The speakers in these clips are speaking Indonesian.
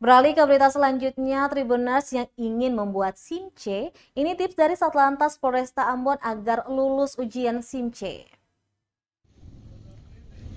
Beralih ke berita selanjutnya, Tribuners yang ingin membuat SIM C, ini tips dari Satlantas Polresta Ambon agar lulus ujian SIM C.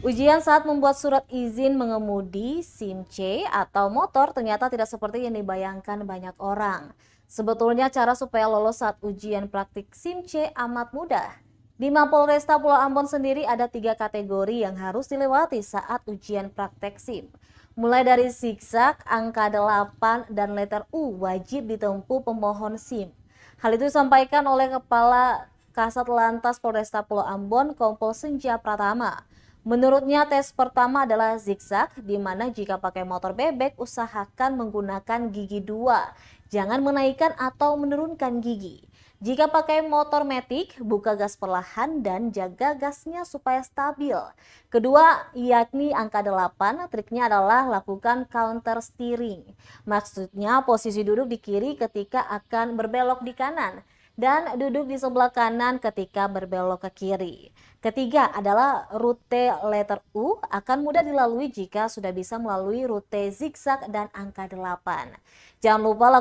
Ujian saat membuat surat izin mengemudi SIM C atau motor ternyata tidak seperti yang dibayangkan banyak orang. Sebetulnya cara supaya lolos saat ujian praktik SIM C amat mudah. Di Mapolresta Pulau Ambon sendiri ada 3 kategori yang harus dilewati saat ujian praktek SIM. Mulai dari zigzag, angka 8, dan letter U wajib ditempuh pemohon SIM. Hal itu disampaikan oleh Kepala Kasat Lantas Polresta Pulau Ambon, Kompol Senja Pratama. Menurutnya tes pertama adalah zigzag, di mana jika pakai motor bebek usahakan menggunakan gigi 2. Jangan menaikkan atau menurunkan gigi. Jika pakai motor matic, buka gas perlahan dan jaga gasnya supaya stabil. Kedua, yakni angka 8, triknya adalah lakukan counter steering. Maksudnya posisi duduk di kiri ketika akan berbelok di kanan dan duduk di sebelah kanan ketika berbelok ke kiri. Ketiga adalah rute letter U akan mudah dilalui jika sudah bisa melalui rute zigzag dan angka 8. Jangan lupa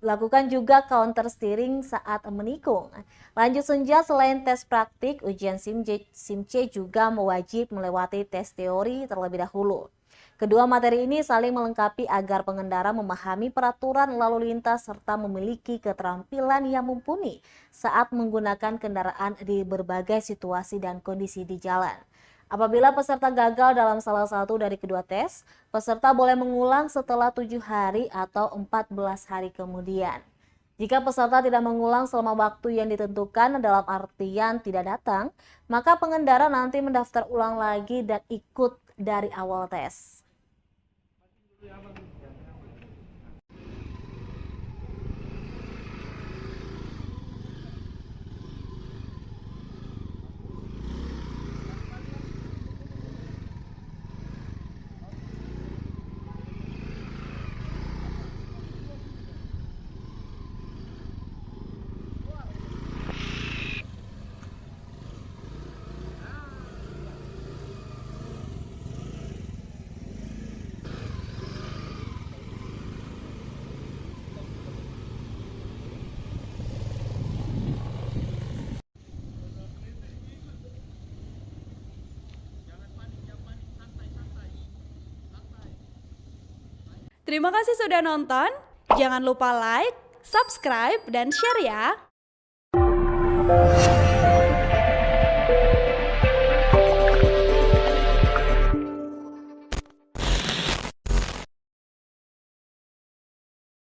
lakukan juga counter steering saat menikung. Lanjut Senja, selain tes praktik, ujian SIM C juga mewajib melewati tes teori terlebih dahulu. Kedua materi ini saling melengkapi agar pengendara memahami peraturan lalu lintas serta memiliki keterampilan yang mumpuni saat menggunakan kendaraan di berbagai situasi dan kondisi di jalan. Apabila peserta gagal dalam salah satu dari kedua tes, peserta boleh mengulang setelah 7 hari atau 14 hari kemudian. Jika peserta tidak mengulang selama waktu yang ditentukan dalam artian tidak datang, maka pengendara nanti mendaftar ulang lagi dan ikut dari awal tes. Terima kasih sudah nonton. Jangan lupa like, subscribe, dan share ya.